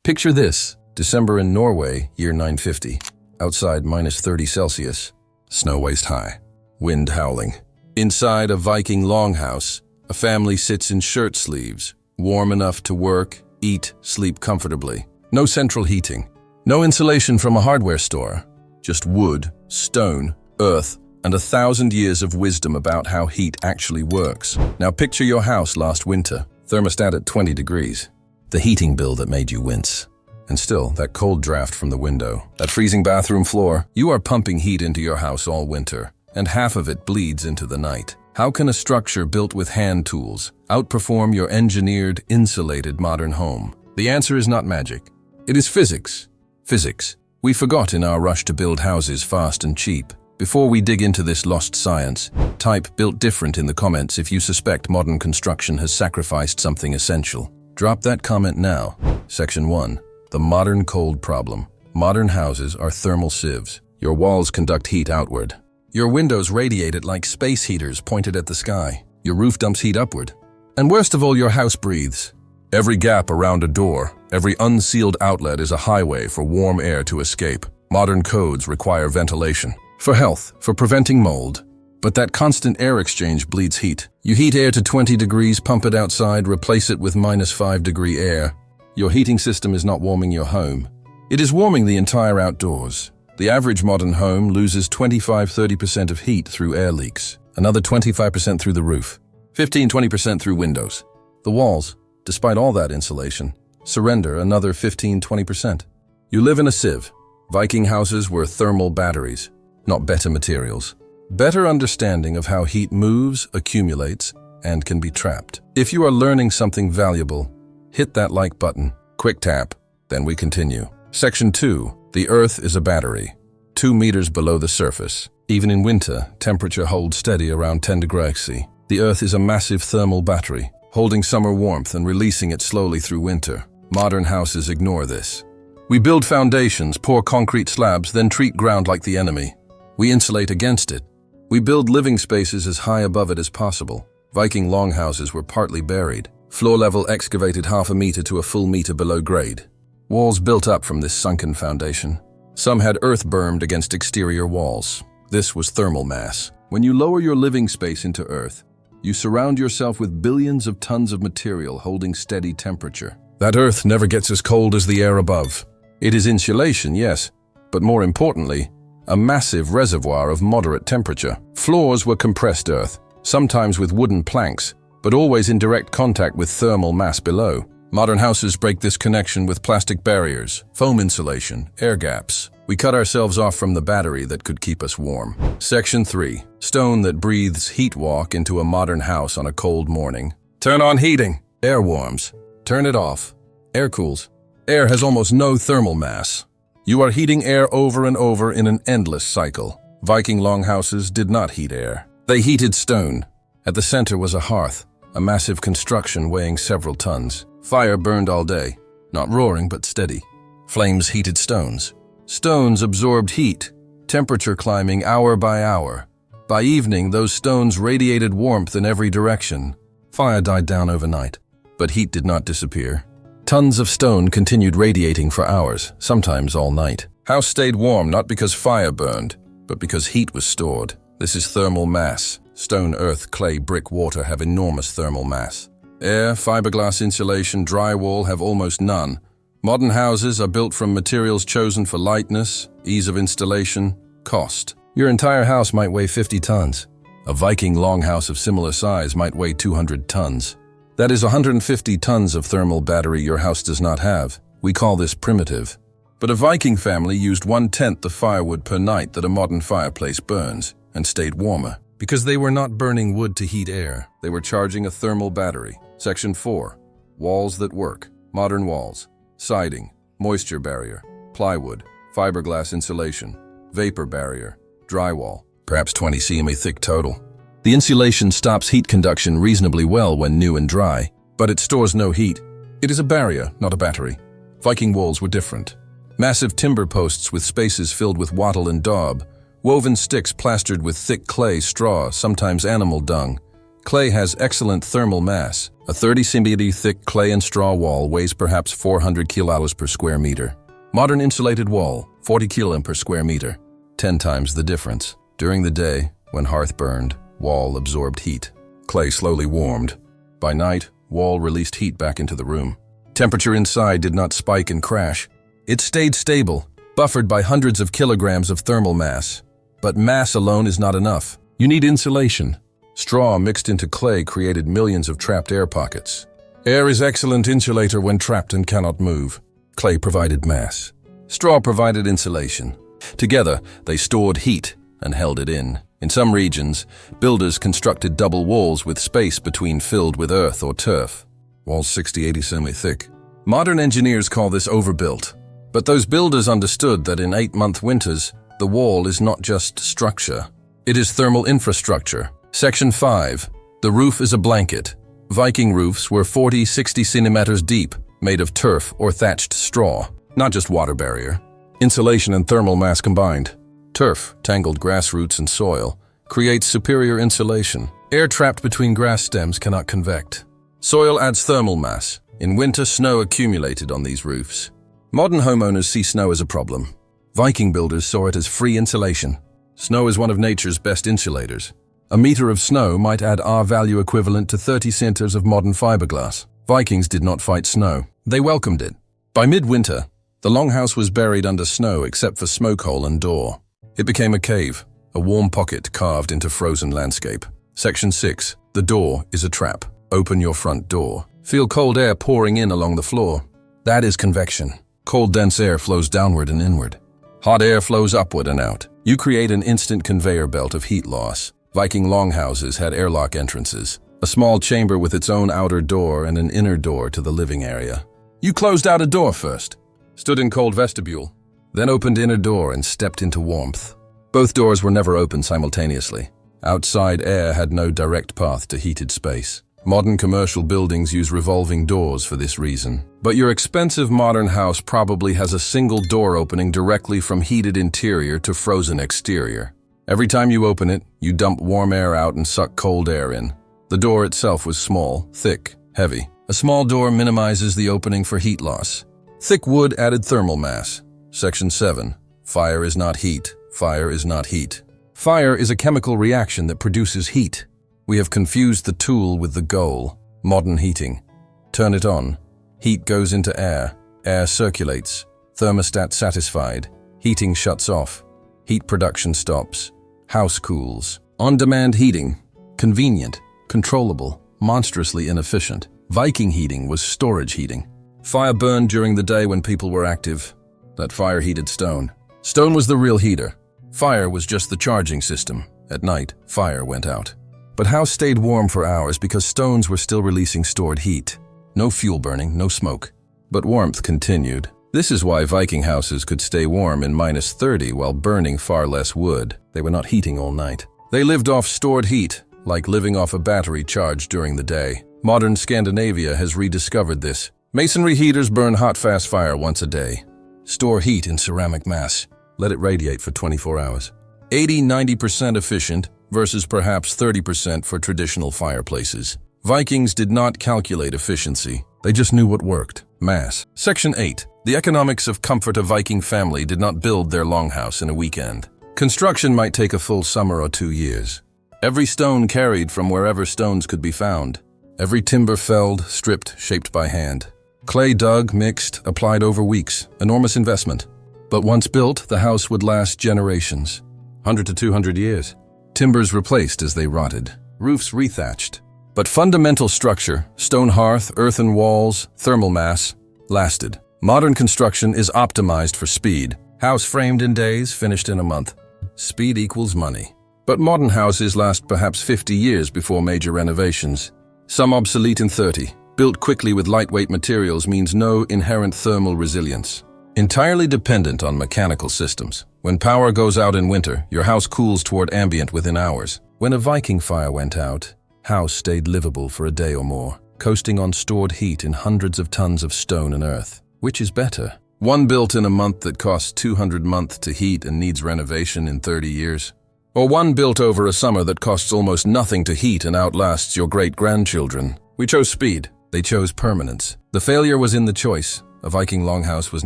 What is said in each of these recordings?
Picture this: December in Norway, year 950. Outside -30°C, snow waist high, wind howling. Inside a Viking longhouse, a family sits in shirt sleeves, warm enough to work, eat, sleep comfortably. No central heating, no insulation from a hardware store, just wood, stone, earth, and 1,000 years of wisdom about how heat actually works. Now picture your house last winter, thermostat at 20 degrees. The heating bill that made you wince. And still, that cold draft from the window, that freezing bathroom floor. You are pumping heat into your house all winter, and half of it bleeds into the night. How can a structure built with hand tools outperform your engineered, insulated modern home? The answer is not magic. It is physics. Physics. We forgot in our rush to build houses fast and cheap. Before we dig into this lost science, type "built different" in the comments if you suspect modern construction has sacrificed something essential. Drop that comment now. Section 1. The modern cold problem. Modern houses are thermal sieves. Your walls conduct heat outward. Your windows radiate it like space heaters pointed at the sky. Your roof dumps heat upward. And worst of all, your house breathes. Every gap around a door, every unsealed outlet is a highway for warm air to escape. Modern codes require ventilation. For health, for preventing mold. But that constant air exchange bleeds heat. You heat air to 20 degrees, pump it outside, replace it with -5-degree air. Your heating system is not warming your home. It is warming the entire outdoors. The average modern home loses 25–30% of heat through air leaks, another 25% through the roof, 15–20% through windows. The walls, despite all that insulation, surrender another 15–20%. You live in a sieve. Viking houses were thermal batteries, not better materials. Better understanding of how heat moves, accumulates, and can be trapped. If you are learning something valuable, hit that like button. Quick tap, then we continue. Section 2. The Earth is a battery, 2 meters below the surface. Even in winter, temperature holds steady around 10 degrees C. The Earth is a massive thermal battery, holding summer warmth and releasing it slowly through winter. Modern houses ignore this. We build foundations, pour concrete slabs, then treat ground like the enemy. We insulate against it. We build living spaces as high above it as possible. Viking longhouses were partly buried. Floor level excavated 1/2 meter to a full meter below grade. Walls built up from this sunken foundation. Some had earth bermed against exterior walls. This was thermal mass. When you lower your living space into earth, you surround yourself with billions of tons of material holding steady temperature. That earth never gets as cold as the air above. It is insulation, yes, but more importantly, a massive reservoir of moderate temperature. Floors were compressed earth, sometimes with wooden planks, but always in direct contact with thermal mass below. Modern houses break this connection with plastic barriers, foam insulation, air gaps. We cut ourselves off from the battery that could keep us warm. Section 3. Stone that breathes heat walk into a modern house on a cold morning. Turn on heating. Air warms. Turn it off. Air cools. Air has almost no thermal mass. You are heating air over and over in an endless cycle. Viking longhouses did not heat air. They heated stone. At the center was a hearth, a massive construction weighing several tons. Fire burned all day, not roaring but steady. Flames heated stones. Stones absorbed heat, temperature climbing hour by hour. By evening, those stones radiated warmth in every direction. Fire died down overnight, but heat did not disappear. Tons of stone continued radiating for hours, sometimes all night. House stayed warm not because fire burned, but because heat was stored. This is thermal mass. Stone, earth, clay, brick, water have enormous thermal mass. Air, fiberglass insulation, drywall have almost none. Modern houses are built from materials chosen for lightness, ease of installation, cost. Your entire house might weigh 50 tons. A Viking longhouse of similar size might weigh 200 tons. That is 150 tons of thermal battery your house does not have. We call this primitive. But a Viking family used 1/10 the firewood per night that a modern fireplace burns, and stayed warmer. Because they were not burning wood to heat air, they were charging a thermal battery. Section 4. Walls that work. Modern walls. Siding, moisture barrier, plywood, fiberglass insulation, vapor barrier, drywall, perhaps 20 cm thick total. The insulation stops heat conduction reasonably well when new and dry, but it stores no heat. It is a barrier, not a battery. Viking walls were different. Massive timber posts with spaces filled with wattle and daub, woven sticks plastered with thick clay, straw, sometimes animal dung, Clay has excellent thermal mass. A 30 cm thick clay and straw wall weighs perhaps 400 kilos per square meter. Modern insulated wall, 40 kg per square meter, 10 times the difference. During the day, when hearth burned, wall absorbed heat. Clay slowly warmed. By night, wall released heat back into the room. Temperature inside did not spike and crash. It stayed stable, buffered by hundreds of kilograms of thermal mass. But mass alone is not enough. You need insulation. Straw mixed into clay created millions of trapped air pockets. Air is excellent insulator when trapped and cannot move. Clay provided mass. Straw provided insulation. Together, they stored heat and held it in. In some regions, builders constructed double walls with space between filled with earth or turf. Walls 60-80 cm thick. Modern engineers call this overbuilt. But those builders understood that in 8-month winters, the wall is not just structure. It is thermal infrastructure. Section 5. The roof is a blanket. Viking roofs were 40-60 centimeters deep, made of turf or thatched straw, not just water barrier. Insulation and thermal mass combined. Turf, tangled grass roots and soil, creates superior insulation. Air trapped between grass stems cannot convect. Soil adds thermal mass. In winter, snow accumulated on these roofs. Modern homeowners see snow as a problem. Viking builders saw it as free insulation. Snow is one of nature's best insulators. A meter of snow might add R-value equivalent to 30 centers of modern fiberglass. Vikings did not fight snow. They welcomed it. By midwinter, the longhouse was buried under snow except for smoke hole and door. It became a cave, a warm pocket carved into frozen landscape. Section 6. The door is a trap. Open your front door. Feel cold air pouring in along the floor. That is convection. Cold, dense air flows downward and inward. Hot air flows upward and out. You create an instant conveyor belt of heat loss. Viking longhouses had airlock entrances, a small chamber with its own outer door and an inner door to the living area. You closed out a door first, stood in cold vestibule, then opened inner door and stepped into warmth. Both doors were never opened simultaneously. Outside air had no direct path to heated space. Modern commercial buildings use revolving doors for this reason. But your expensive modern house probably has a single door opening directly from heated interior to frozen exterior. Every time you open it, you dump warm air out and suck cold air in. The door itself was small, thick, heavy. A small door minimizes the opening for heat loss. Thick wood added thermal mass. Section 7. Fire is not heat. Fire is not heat. Fire is a chemical reaction that produces heat. We have confused the tool with the goal. Modern heating. Turn it on. Heat goes into air. Air circulates. Thermostat satisfied. Heating shuts off. Heat production stops. House cools. On-demand heating. Convenient, controllable, monstrously inefficient. Viking heating was storage heating. Fire burned during the day when people were active. That fire heated stone. Stone was the real heater. Fire was just the charging system. At night, fire went out. But house stayed warm for hours because stones were still releasing stored heat. No fuel burning, no smoke. But warmth continued. This is why Viking houses could stay warm in -30 while burning far less wood. They were not heating all night. They lived off stored heat, like living off a battery charged during the day. Modern Scandinavia has rediscovered this. Masonry heaters burn hot, fast fire once a day. Store heat in ceramic mass. Let it radiate for 24 hours. 80–90% efficient versus perhaps 30% for traditional fireplaces. Vikings did not calculate efficiency. They just knew what worked. Mass. Section 8. The economics of comfort. A Viking family did not build their longhouse in a weekend. Construction might take a full summer or 2 years. Every stone carried from wherever stones could be found. Every timber felled, stripped, shaped by hand. Clay dug, mixed, applied over weeks. Enormous investment. But once built, the house would last generations. 100 to 200 years. Timbers replaced as they rotted. Roofs rethatched. But fundamental structure, stone hearth, earthen walls, thermal mass, lasted. Modern construction is optimized for speed. House framed in days, finished in a month. Speed equals money. But modern houses last perhaps 50 years before major renovations. Some obsolete in 30. Built quickly with lightweight materials means no inherent thermal resilience. Entirely dependent on mechanical systems. When power goes out in winter, your house cools toward ambient within hours. When a Viking fire went out, house stayed livable for a day or more, coasting on stored heat in hundreds of tons of stone and earth. Which is better? One built in a month that costs 200 months to heat and needs renovation in 30 years? Or one built over a summer that costs almost nothing to heat and outlasts your great-grandchildren? We chose speed. They chose permanence. The failure was in the choice. A Viking longhouse was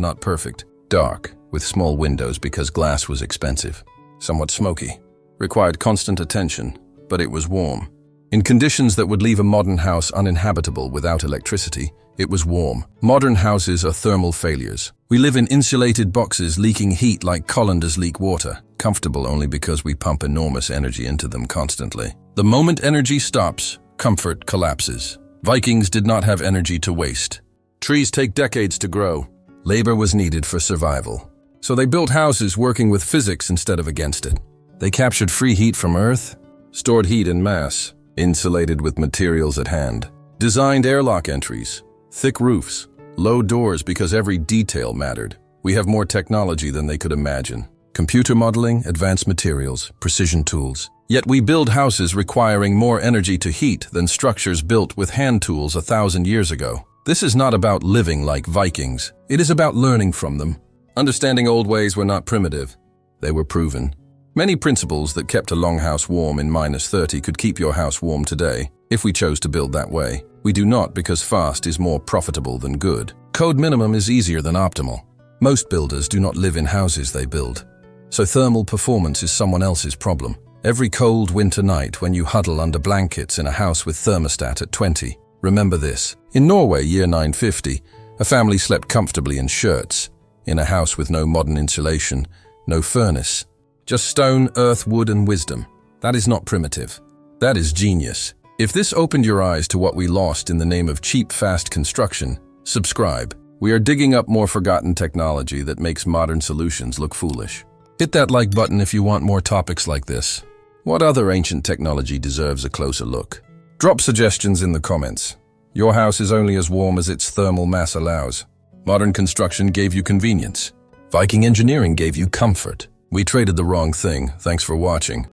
not perfect. Dark, with small windows because glass was expensive. Somewhat smoky. Required constant attention, but it was warm. In conditions that would leave a modern house uninhabitable without electricity, it was warm. Modern houses are thermal failures. We live in insulated boxes leaking heat like colanders leak water, comfortable only because we pump enormous energy into them constantly. The moment energy stops, comfort collapses. Vikings did not have energy to waste. Trees take decades to grow. Labor was needed for survival. So they built houses working with physics instead of against it. They captured free heat from Earth, stored heat in mass, insulated with materials at hand, designed airlock entries, thick roofs, low doors because every detail mattered. We have more technology than they could imagine. Computer modeling, advanced materials, precision tools. Yet we build houses requiring more energy to heat than structures built with hand tools 1,000 years ago. This is not about living like Vikings. It is about learning from them. Understanding old ways were not primitive. They were proven. Many principles that kept a longhouse warm in -30 could keep your house warm today, if we chose to build that way. We do not because fast is more profitable than good. Code minimum is easier than optimal. Most builders do not live in houses they build. So thermal performance is someone else's problem. Every cold winter night when you huddle under blankets in a house with thermostat at 20, remember this. In Norway, year 950, a family slept comfortably in shirts, in a house with no modern insulation, no furnace. Just stone, earth, wood, and wisdom. That is not primitive. That is genius. If this opened your eyes to what we lost in the name of cheap, fast construction, subscribe. We are digging up more forgotten technology that makes modern solutions look foolish. Hit that like button if you want more topics like this. What other ancient technology deserves a closer look? Drop suggestions in the comments. Your house is only as warm as its thermal mass allows. Modern construction gave you convenience. Viking engineering gave you comfort. We traded the wrong thing. Thanks for watching.